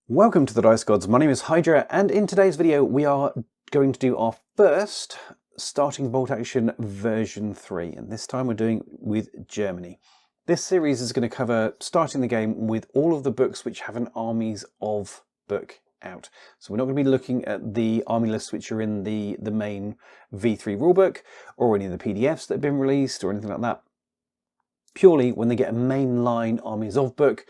Welcome to the Dice Gods. My name is Hydra, and in today's video we are going to do our first starting bolt action version 3, and this time we're doing with Germany. This series is going to cover starting the game with all of the books which have an armies of book out. So we're not going to be looking at the army lists which are in the main V3 rulebook or any of the PDFs that have been released or anything like that. Purely when they get a mainline armies of book,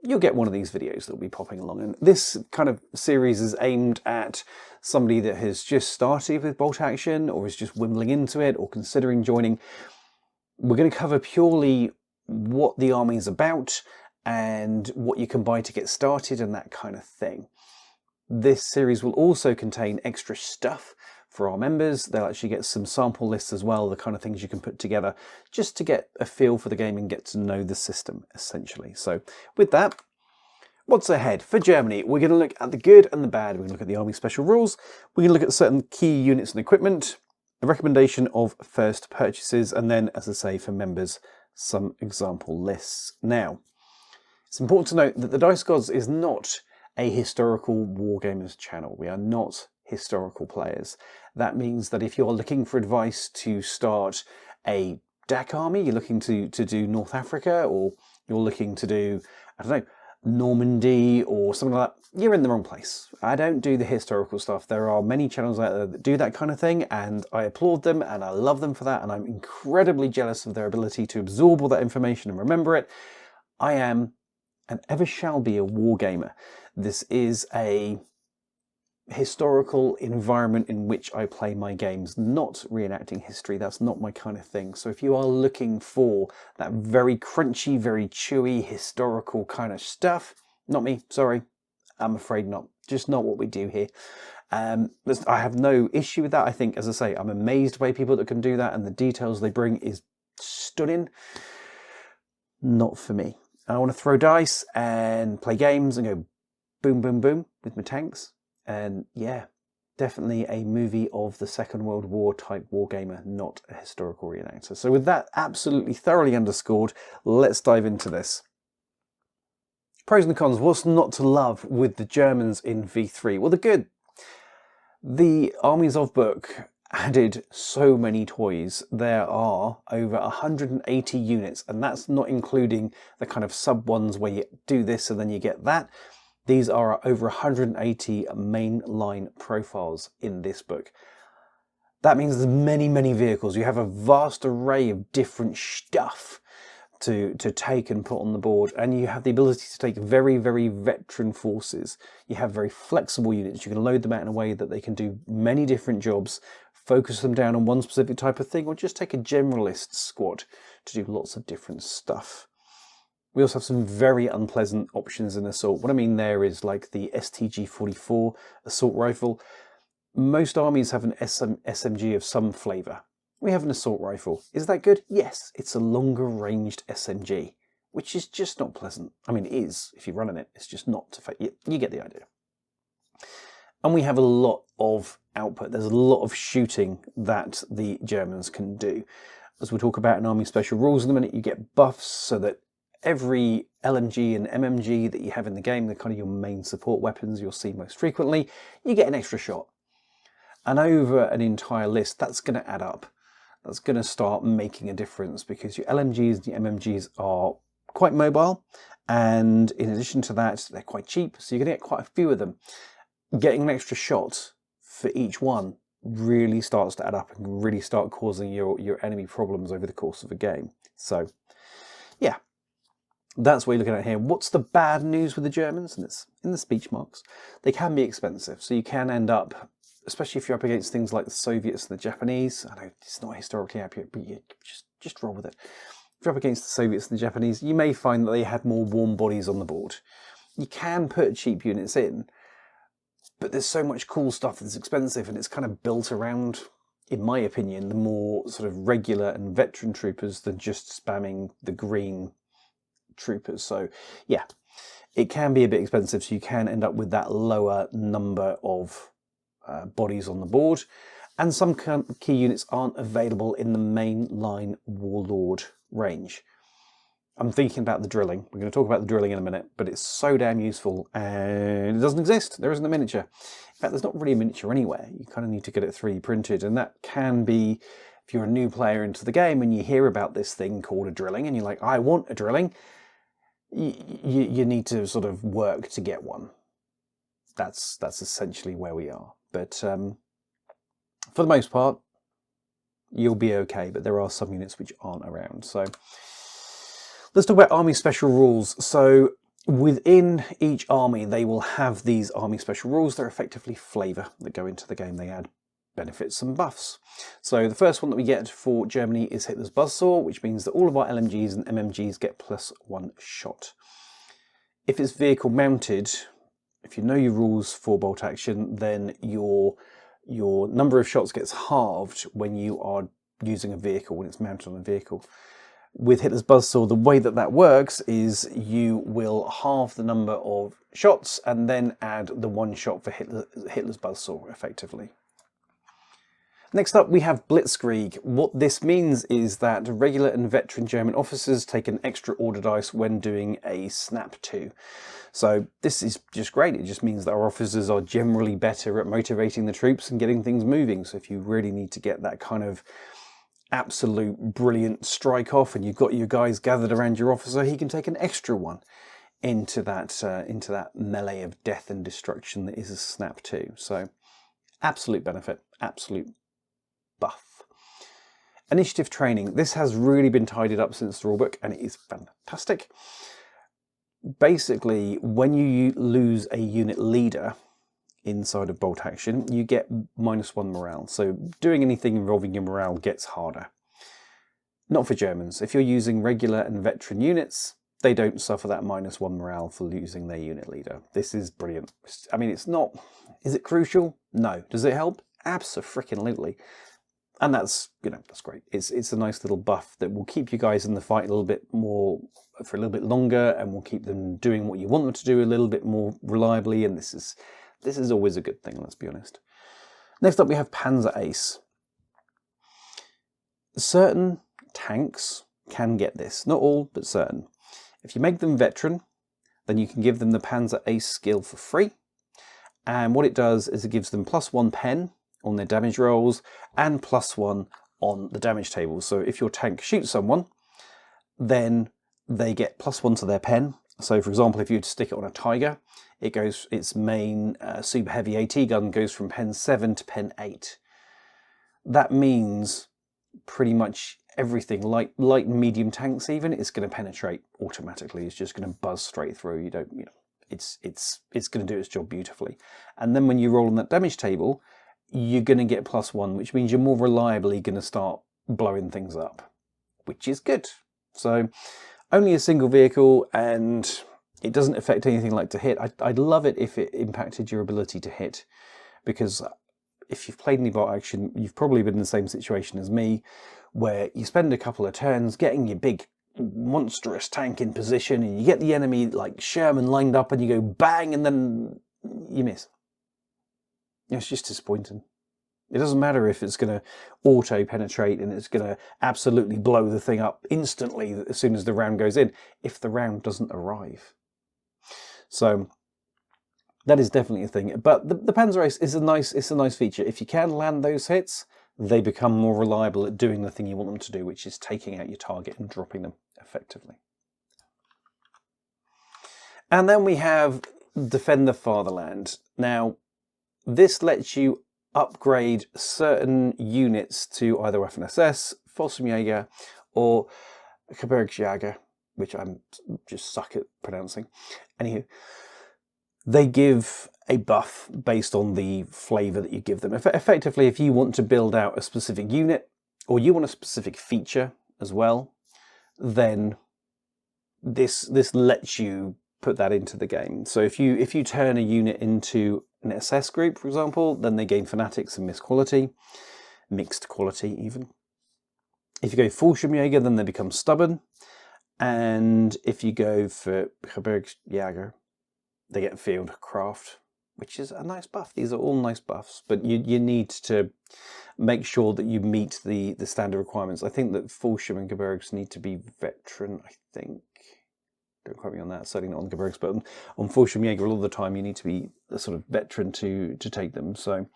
you'll get one of these videos that will be popping along. And this kind of series is aimed at somebody that has just started with bolt action or is just wimbling into it or considering joining. We're going to cover purely what the army is about and what you can buy to get started and that kind of thing. This series will also contain extra stuff for our members. They'll actually get some sample lists as well, the kind of things you can put together just to get a feel for the game and get to know the system, essentially. So with that, what's ahead for Germany? We're going to look at the good and the bad. We're going to look at the army special rules. We're going to look at certain key units and equipment, a recommendation of first purchases, and then, as I say, for members, some example lists. Now, it's important to note that the Dice Gods is not a historical wargamers channel. We are not historical players. That means that if you're looking for advice to start a DAC army, you're looking to do North Africa, or you're looking to do, I don't know, Normandy or something like that, you're in the wrong place. I don't do the historical stuff. There are many channels out there that do that kind of thing, and I applaud them and I love them for that, and I'm incredibly jealous of their ability to absorb all that information and remember it. I am and ever shall be a wargamer. This is a historical environment in which I play my games, not reenacting history. That's not my kind of thing. So if you are looking for that very crunchy, very chewy, historical kind of stuff, not me, sorry. I'm afraid not. Just not what we do here. I have no issue with that. I think, as I say, I'm amazed by people that can do that, and the details they bring is stunning. Not for me. I want to throw dice and play games and go boom, boom, boom with my tanks. And yeah, definitely a movie of the Second World War type wargamer, not a historical reenactor. So with that absolutely thoroughly underscored, let's dive into this. Pros and cons. What's not to love with the Germans in V3? Well, the good. The armies of book added so many toys. There are over 180 units, and that's not including the kind of sub ones where you do this and then you get that. These are over 180 mainline profiles in this book. That means there's many, many vehicles. You have a vast array of different stuff to take and put on the board, and you have the ability to take very, very veteran forces. You have very flexible units. You can load them out in a way that they can do many different jobs, focus them down on one specific type of thing, or just take a generalist squad to do lots of different stuff. We also have some very unpleasant options in assault. What I mean there is like the STG-44 assault rifle. Most armies have an SMG of some flavour. We have an assault rifle. Is that good? Yes, it's a longer ranged SMG, which is just not pleasant. I mean, it is if you're running it. It's just not. You get the idea. And we have a lot of output. There's a lot of shooting that the Germans can do. As we'll talk about in Army Special Rules in a minute, you get buffs so that every LMG and MMG that you have in the game, they're kind of your main support weapons you'll see most frequently, you get an extra shot. And over an entire list, that's going to add up. That's going to start making a difference because your LMGs and your MMGs are quite mobile, and in addition to that, they're quite cheap, so you're going to get quite a few of them. Getting an extra shot for each one really starts to add up and really start causing your enemy problems over the course of a game. So, yeah, that's what you're looking at here. What's the bad news with the Germans? And it's in the speech marks. They can be expensive, so you can end up, especially if you're up against things like the Soviets and the Japanese. I know it's not historically accurate, but you just roll with it. If you're up against the Soviets and the Japanese, you may find that they had more warm bodies on the board. You can put cheap units in, but there's so much cool stuff that's expensive, and it's kind of built around, in my opinion, the more sort of regular and veteran troopers than just spamming the green troopers. So yeah, it can be a bit expensive, so you can end up with that lower number of bodies on the board, and some key units aren't available in the mainline warlord range. I'm thinking about the drilling. We're going to talk about the drilling in a minute, but it's so damn useful, and it doesn't exist. There isn't a miniature. In fact, there's not really a miniature anywhere. You kind of need to get it 3D printed, and that can be, if you're a new player into the game and you hear about this thing called a drilling, and you're like, I want a drilling, you need to sort of work to get one. That's essentially where we are. But for the most part, you'll be okay, but there are some units which aren't around. So let's talk about army special rules. So within each army, they will have these army special rules. They're effectively flavour that go into the game. They add benefits and buffs. So the first one that we get for Germany is Hitler's Buzzsaw, which means that all of our LMGs and MMGs get +1 shot. If it's vehicle mounted, if you know your rules for bolt action, then your number of shots gets halved when you are using a vehicle, when it's mounted on a vehicle. With Hitler's Buzzsaw, the way that works is you will halve the number of shots and then add the 1 shot for Hitler's Buzzsaw, effectively. Next up, we have Blitzkrieg. What this means is that regular and veteran German officers take an extra order dice when doing a snap 2. So this is just great. It just means that our officers are generally better at motivating the troops and getting things moving. So if you really need to get that kind of absolute brilliant strike off and you've got your guys gathered around your officer, he can take an extra one into that melee of death and destruction that is a snap 2. So absolute benefit, absolute buff. Initiative training. This has really been tidied up since the rulebook, and it is fantastic. Basically, when you lose a unit leader inside of bolt action, you get -1 morale. So doing anything involving your morale gets harder. Not for Germans. If you're using regular and veteran units, they don't suffer that -1 morale for losing their unit leader. This is brilliant. I mean, it's not... Is it crucial? No. Does it help? Abso-freaking-lutely. And that's, that's great. It's a nice little buff that will keep you guys in the fight a little bit more, for a little bit longer, and will keep them doing what you want them to do a little bit more reliably, and this is always a good thing, let's be honest. Next up, we have Panzer Ace. Certain tanks can get this. Not all, but certain. If you make them veteran, then you can give them the Panzer Ace skill for free. And what it does is it gives them +1 pen on their damage rolls and +1 on the damage table. So if your tank shoots someone, then they get +1 to their pen. So for example, if you were to stick it on a Tiger, its main super heavy AT gun goes from pen 7 to pen 8. That means pretty much everything, light and medium tanks even, is going to penetrate automatically. It's just going to buzz straight through. It's going to do its job beautifully. And then when you roll on that damage table, you're going to get +1, which means you're more reliably going to start blowing things up, which is good. So only a single vehicle, and it doesn't affect anything like to hit. I'd love it if it impacted your ability to hit, because if you've played any bolt action, you've probably been in the same situation as me, where you spend a couple of turns getting your big monstrous tank in position, and you get the enemy like Sherman lined up, and you go bang, and then you miss. It's just disappointing. It doesn't matter if it's going to auto-penetrate and it's going to absolutely blow the thing up instantly as soon as the round goes in, if the round doesn't arrive. So that is definitely a thing. But the Panzer Ace is a nice feature. If you can land those hits, they become more reliable at doing the thing you want them to do, which is taking out your target and dropping them effectively. And then we have Defend the Fatherland. Now, this lets you upgrade certain units to either Waffen-SS, Fallschirmjäger, or Gebirgsjäger, which I'm just suck at pronouncing. Anywho, they give a buff based on the flavour that you give them. Effectively, if you want to build out a specific unit, or you want a specific feature as well, then this lets you put that into the game. So if you turn a unit into an SS group, for example, then they gain fanatics and mixed quality even. If you go Fallschirmjäger, then they become stubborn. And if you go for Gebirgsjäger, they get field craft. which is a nice buff. These are all nice buffs, but you need to make sure that you meet the standard requirements. I think that Fulsham and Gebergs need to be veteran, I think. Don't quote me on that, certainly not on Gebergs, but on Fulsham Jaeger, all the time you need to be a sort of veteran to take them. So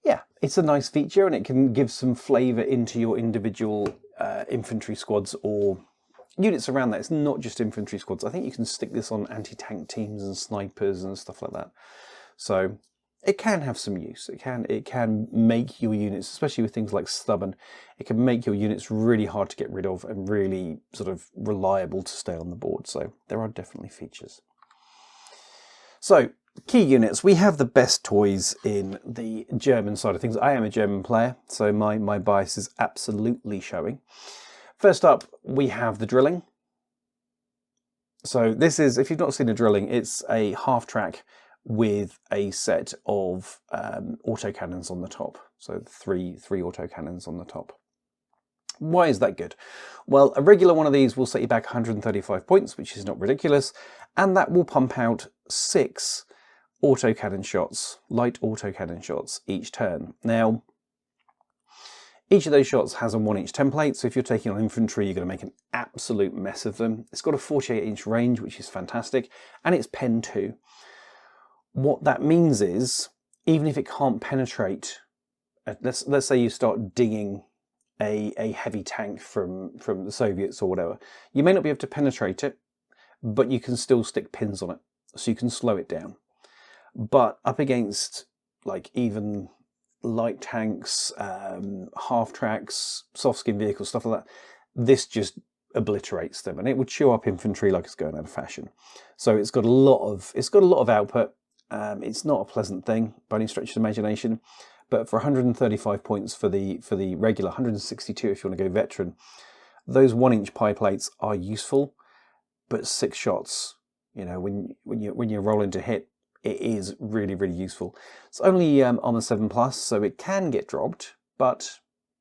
yeah, it's a nice feature, and it can give some flavour into your individual infantry squads or units around that. It's not just infantry squads. I think you can stick this on anti-tank teams and snipers and stuff like that. So it can have some use. It can make your units, especially with things like stubborn, it can make your units really hard to get rid of and really sort of reliable to stay on the board. So there are definitely features. So key units, we have the best toys in the German side of things. I am a German player, so my bias is absolutely showing. First up, we have the drilling. So this is, if you've not seen a drilling, it's a half-track with a set of autocannons on the top. So three autocannons on the top. Why is that good? Well, a regular one of these will set you back 135 points, which is not ridiculous, and that will pump out 6 autocannon shots, light autocannon shots each turn. Now, each of those shots has a 1-inch template, so if you're taking on infantry, you're going to make an absolute mess of them. It's got a 48-inch range, which is fantastic, and it's Pen 2. What that means is, even if it can't penetrate, let's say you start dinging a heavy tank from the Soviets or whatever, you may not be able to penetrate it, but you can still stick pins on it, so you can slow it down. But up against like even light tanks, half tracks, soft skin vehicles, stuff like that, this just obliterates them, and it would chew up infantry like it's going out of fashion. So it's got a lot of output. It's not a pleasant thing by any stretch of the imagination, but for 135 points for the regular, 162 if you want to go veteran, those 1-inch pie plates are useful, but 6 shots, you know, when you're rolling to hit, it is really, really useful. It's only armor 7+, so it can get dropped, but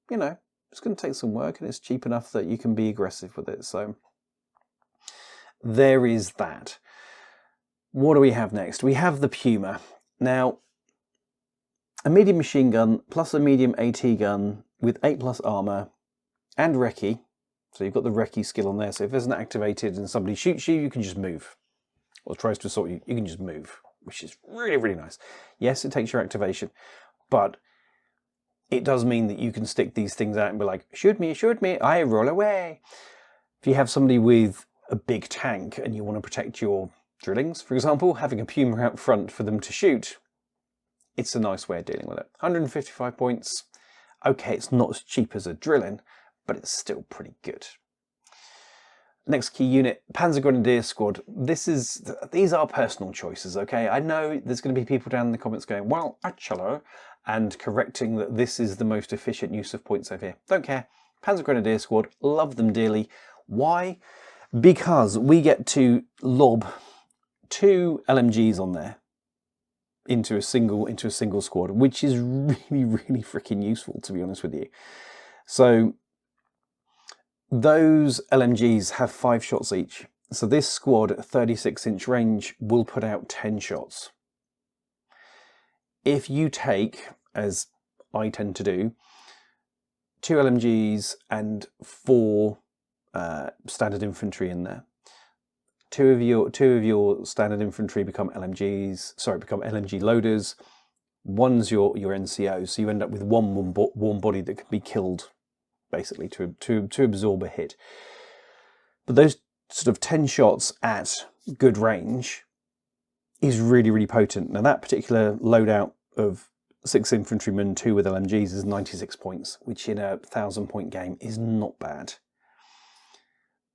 you know, it's going to take some work, and it's cheap enough that you can be aggressive with it. So there is that. What do we have next? We have the Puma. Now, a medium machine gun plus a medium AT gun with 8+ armor and recce. So you've got the recce skill on there. So if it isn't activated and somebody shoots you, you can just move. Or tries to assault you, you can just move, which is really, really nice. Yes, it takes your activation, but it does mean that you can stick these things out and be like, shoot me, I roll away. If you have somebody with a big tank and you want to protect your drillings, for example, having a Puma out front for them to shoot, it's a nice way of dealing with it. 155 points. Okay, it's not as cheap as a drilling, but it's still pretty good. Next key unit, Panzer Grenadier Squad. These are personal choices, okay? I know there's going to be people down in the comments going, well, actually, and correcting that this is the most efficient use of points over here. Don't care. Panzer Grenadier Squad, love them dearly. Why? Because we get to lob 2 LMGs on there into a single squad, which is really, really freaking useful, to be honest with you. So those LMGs have 5 shots each. So this squad at 36-inch range will put out 10 shots. If you take, as I tend to do, 2 LMGs and 4 standard infantry in there, two of your standard infantry become LMG loaders. One's your NCO, so you end up with one warm body that can be killed, basically, to absorb a hit. But those sort of 10 shots at good range is really, really potent. Now that particular loadout of 6 infantrymen, 2 with LMGs is 96 points, which in a 1,000-point game is not bad.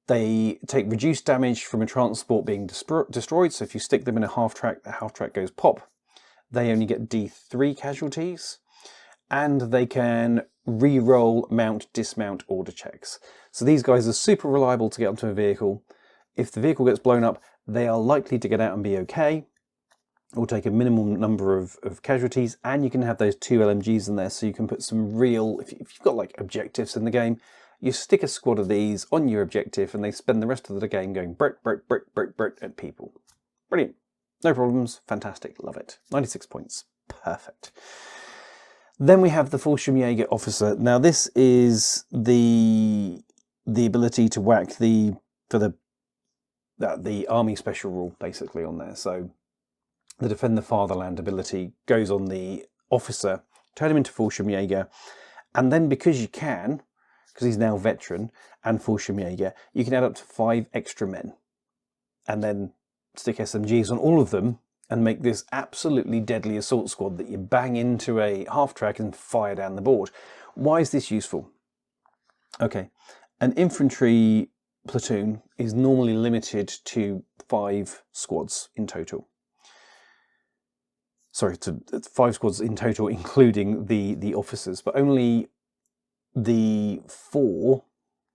They take reduced damage from a transport being destroyed, so if you stick them in a half-track, the half-track goes pop. They only get D3 casualties, and they can re-roll, mount, dismount order checks. So these guys are super reliable to get onto a vehicle. If the vehicle gets blown up, they are likely to get out and be okay, or take a minimum number of casualties, and you can have those 2 LMGs in there, so you can put some real, if you've got like objectives in the game, you stick a squad of these on your objective and they spend the rest of the game going brick, brick, brick, brick, brick at people. Brilliant. No problems, fantastic, love it. 96 points, perfect. Then we have the Fallschirmjäger Officer. Now this is the ability to whack the army special rule basically on there. So the Defend the Fatherland ability goes on the officer, turn him into Fallschirmjäger, and then because you can, because he's now veteran and Fallschirmjäger, you can add up to 5 extra men and then stick SMGs on all of them and make this absolutely deadly assault squad that you bang into a half-track and fire down the board. Why is this useful? Okay, an infantry platoon is normally limited to 5 squads in total. Sorry, to 5 squads in total, including the officers, but only the 4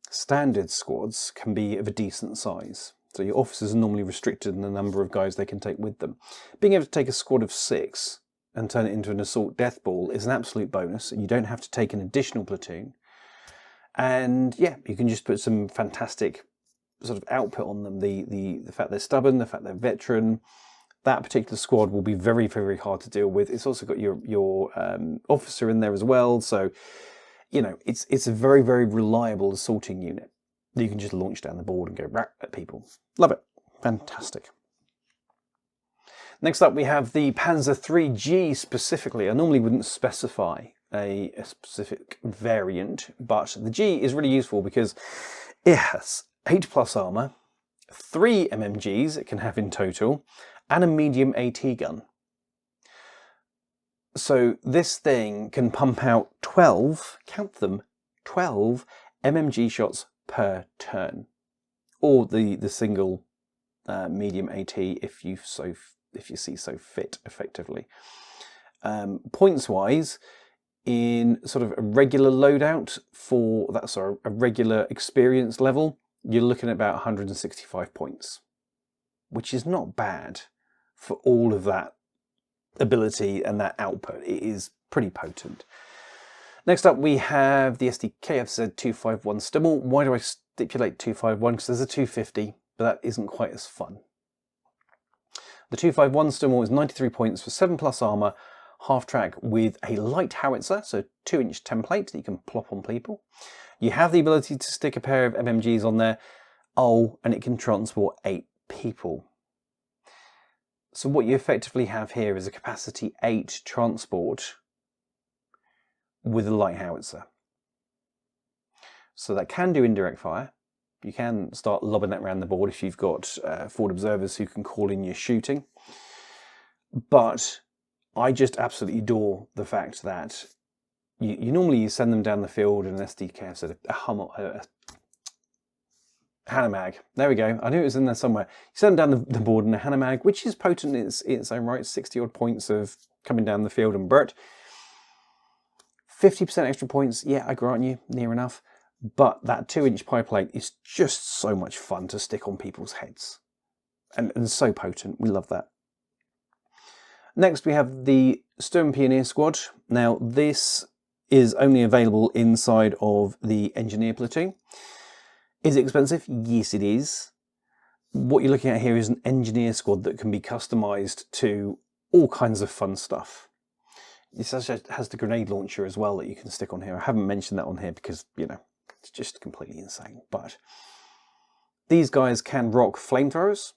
standard squads can be of a decent size. So your officers are normally restricted in the number of guys they can take with them. Being able to take a squad of 6 and turn it into an assault death ball is an absolute bonus. You don't have to take an additional platoon. And yeah, you can just put some fantastic sort of output on them. The fact they're stubborn, the fact they're veteran, that particular squad will be very, very hard to deal with. It's also got your officer in there as well. So, you know, it's a very, very reliable assaulting unit that you can just launch down the board and go rat at people. Love it. Fantastic. Next up, we have the Panzer IIIG specifically. I normally wouldn't specify a specific variant, but the G is really useful because it has 8+ armour, 3 MMGs it can have in total, and a medium AT gun. So this thing can pump out 12, count them, 12 MMG shots per turn, or the single medium AT if you see so fit, effectively. Points wise, in sort of a regular loadout for that, sorry, a regular experience level, you're looking at about 165 points, which is not bad for all of that ability and that output. It is pretty potent. Next up, we have the SDKFZ 251 Stimmel. Why do I stipulate 251? Because there's a 250, but that isn't quite as fun. The 251 Stimmel is 93 points for 7+ armour, half-track with a light howitzer, so 2-inch template that you can plop on people. You have the ability to stick a pair of MMGs on there. Oh, and it can transport 8 people. So what you effectively have here is a capacity 8 transport with a light howitzer. So that can do indirect fire. You can start lobbing that around the board if you've got forward observers who can call in your shooting. But I just absolutely adore the fact that you normally send them down the field in an SDK, so a Hanomag. There we go. I knew it was in there somewhere. You send them down the board in a Hanomag, which is potent in its own right. 60 odd points of coming down the field and Bert. 50% extra points. Yeah, I grant you, near enough. But that 2-inch pie plate is just so much fun to stick on people's heads. And so potent. We love that. Next, we have the Sturm Pioneer Squad. Now, this is only available inside of the Engineer Platoon. Is it expensive? Yes, it is. What you're looking at here is an Engineer Squad that can be customised to all kinds of fun stuff. This has the grenade launcher as well that you can stick on here. I haven't mentioned that on here because, you know, it's just completely insane. But these guys can rock flamethrowers,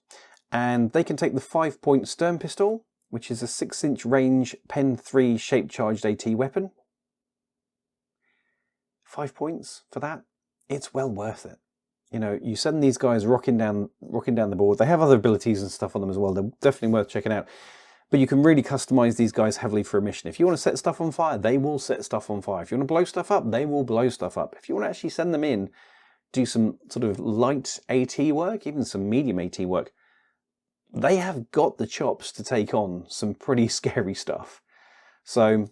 and they can take the 5-point Sturm pistol, which is a 6-inch range Pen 3 shape charged AT weapon. 5 points for that? It's well worth it. You know, you send these guys rocking down the board. They have other abilities and stuff on them as well. They're definitely worth checking out. But you can really customize these guys heavily for a mission. If you want to set stuff on fire, they will set stuff on fire. If you want to blow stuff up, they will blow stuff up. If you want to actually send them in, do some sort of light AT work, even some medium AT work, they have got the chops to take on some pretty scary stuff. So,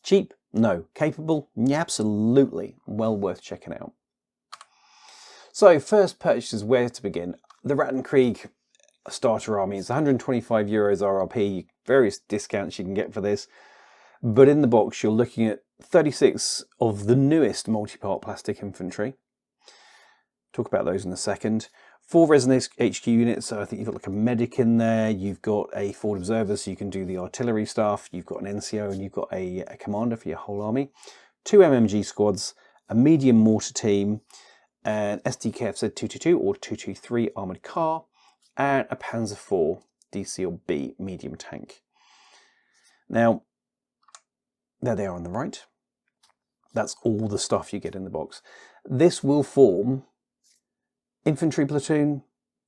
cheap? No. Capable? Yeah, absolutely. Well worth checking out. So, first purchases, where to begin? The Rattenkrieg starter army is 125 euros RRP, various discounts you can get for this. But in the box, you're looking at 36 of the newest multi-part plastic infantry, Talk about those in a second. 4 Resin HQ units, so I think you've got like a medic in there, you've got a forward observer so you can do the artillery stuff, you've got an NCO and you've got a commander for your whole army. 2 MMG squads, a medium mortar team, an SDKFZ 222 or 223 armoured car, and a Panzer IV DC or B medium tank. Now, there they are on the right. That's all the stuff you get in the box. This will form infantry platoon,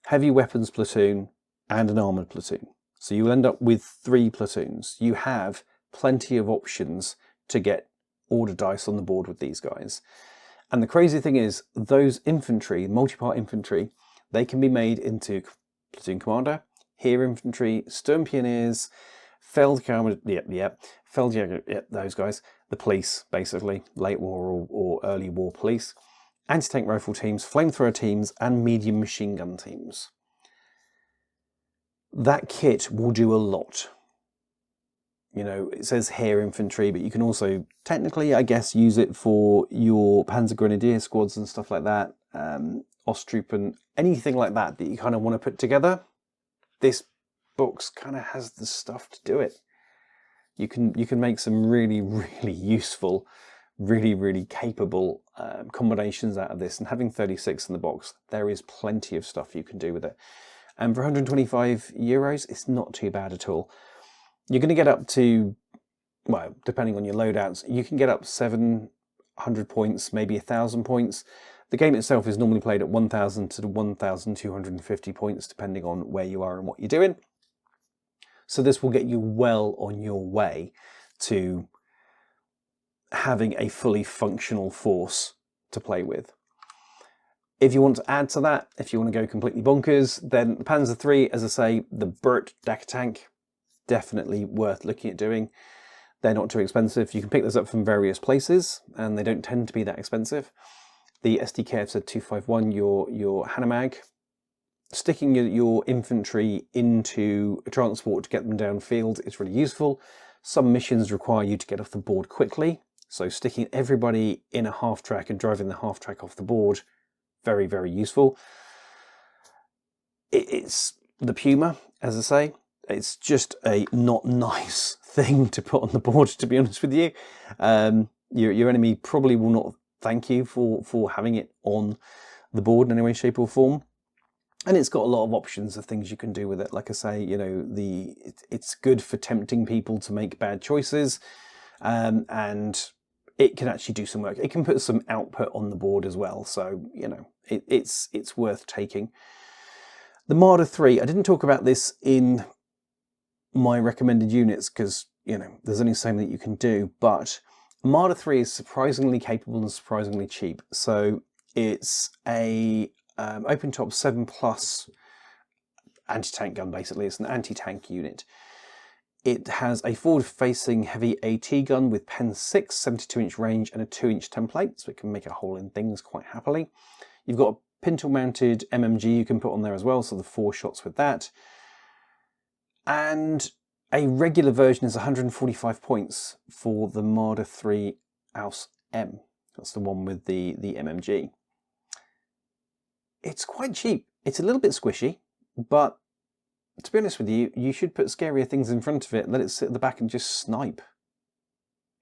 heavy weapons platoon, and an armoured platoon. So you'll end up with 3 platoons. You have plenty of options to get order dice on the board with these guys. And the crazy thing is, those infantry, multi-part infantry, they can be made into platoon commander, heer infantry, Sturm Pioneers, Feldjäger, those guys, the police, basically, late war or early war police, anti-tank rifle teams, flamethrower teams, and medium machine gun teams. That kit will do a lot. You know, it says heer infantry, but you can also technically, I guess, use it for your Panzer Grenadier squads and stuff like that, Osttruppen, anything like that that you kind of want to put together. This box kind of has the stuff to do it. You can make some really, really useful, really capable combinations out of this, and having 36 in the box, there is plenty of stuff you can do with it. And for 125 euros, it's not too bad at all. You're going to get up to, well, depending on your loadouts, you can get up 700 points, maybe 1,000 points. The game itself is normally played at 1,000 to 1,250 points, depending on where you are and what you're doing. So this will get you well on your way to having a fully functional force to play with. If you want to add to that, if you want to go completely bonkers, then the Panzer III, as I say, the Burt Decker tank, definitely worth looking at doing. They're not too expensive. You can pick those up from various places, and they don't tend to be that expensive. The SDKFZ 251, your Hanomag, sticking your infantry into a transport to get them downfield is really useful. Some missions require you to get off the board quickly, so sticking everybody in a half track and driving the half track off the board, very useful. It's the Puma, as I say. It's just a not nice thing to put on the board, to be honest with you. Your enemy probably will not thank you for having it on the board in any way, shape or form. And it's got a lot of options of things you can do with it. Like I say, you know, it's good for tempting people to make bad choices, and it can actually do some work. It can put some output on the board as well. So, you know, it's worth taking. The Marder 3, I didn't talk about this in my recommended units because, you know, there's only so many that you can do, but Marder 3 is surprisingly capable and surprisingly cheap. So it's a open top 7+ anti-tank gun, basically. It's an anti-tank unit. It has a forward-facing heavy AT gun with Pen 6, 72-inch range and a 2-inch template, so it can make a hole in things quite happily. You've got a pintle-mounted MMG you can put on there as well, so the 4 shots with that. And a regular version is 145 points for the Marder 3 Aus M. That's the one with the MMG. It's quite cheap. It's a little bit squishy, but to be honest with you, you should put scarier things in front of it and let it sit at the back and just snipe.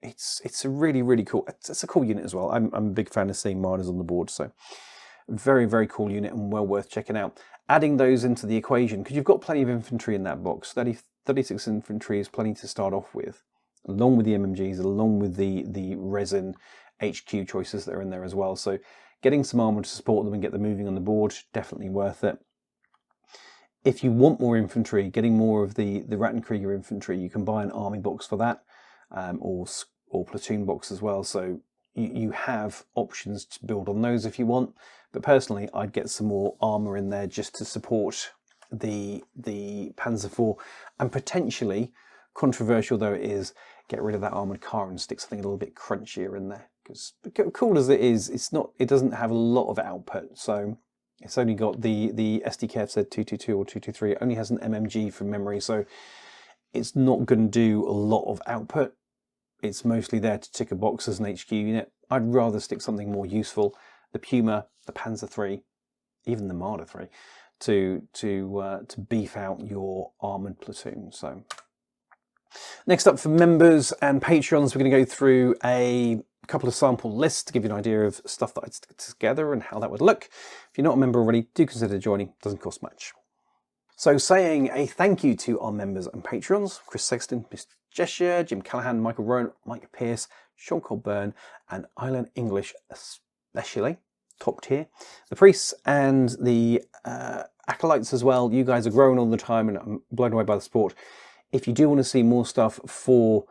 It's a really cool, it's a cool unit as well. I'm a big fan of seeing Marders on the board, so very cool unit and well worth checking out. Adding those into the equation, because you've got plenty of infantry in that box. 36 infantry is plenty to start off with, along with the MMGs, along with the resin HQ choices that are in there as well. So getting some armour to support them and get them moving on the board, definitely worth it. If you want more infantry, getting more of the Rattenkrieger infantry, you can buy an army box for that, or platoon box as well. So you have options to build on those if you want. But personally, I'd get some more armour in there just to support the Panzer IV, and potentially, controversial though it is, get rid of that armoured car and stick something a little bit crunchier in there. Because cool as it is, it doesn't have a lot of output. So it's only got the SDKFZ 222 or 223. It only has an MMG from memory, so it's not going to do a lot of output. It's mostly there to tick a box as an HQ unit. I'd rather stick something more useful. The Puma, the Panzer III, even the Marder 3, to beef out your armoured platoon. So next up, for members and Patreons, we're going to go through a couple of sample lists to give you an idea of stuff that I'd stick together and how that would look. If you're not a member already, do consider joining. It doesn't cost much. So saying a thank you to our members and Patreons: Chris Sexton, Mr. Jeshire, Jim Callahan, Michael Rowan, Mike Pierce, Sean Colburn, and Island English especially, top tier. The priests and the acolytes as well. You guys are growing all the time and I'm blown away by the support. If you do want to see more stuff for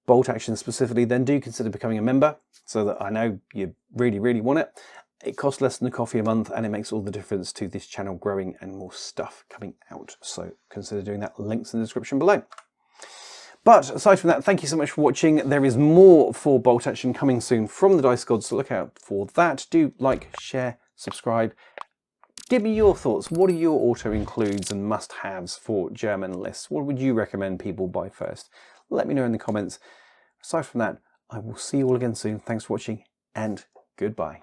bolt action specifically, then do consider becoming a member so that I know you really, really want it. It costs less than a coffee a month and it makes all the difference to this channel growing and more stuff coming out. So consider doing that. Links in the description below. But aside from that, thank you so much for watching. There is more for bolt action coming soon from the Dice Gods, so look out for that. Do like, share, subscribe. Give me your thoughts. What are your auto includes and must-haves for German lists? What would you recommend people buy first? Let me know in the comments. Aside from that, I will see you all again soon. Thanks for watching and goodbye.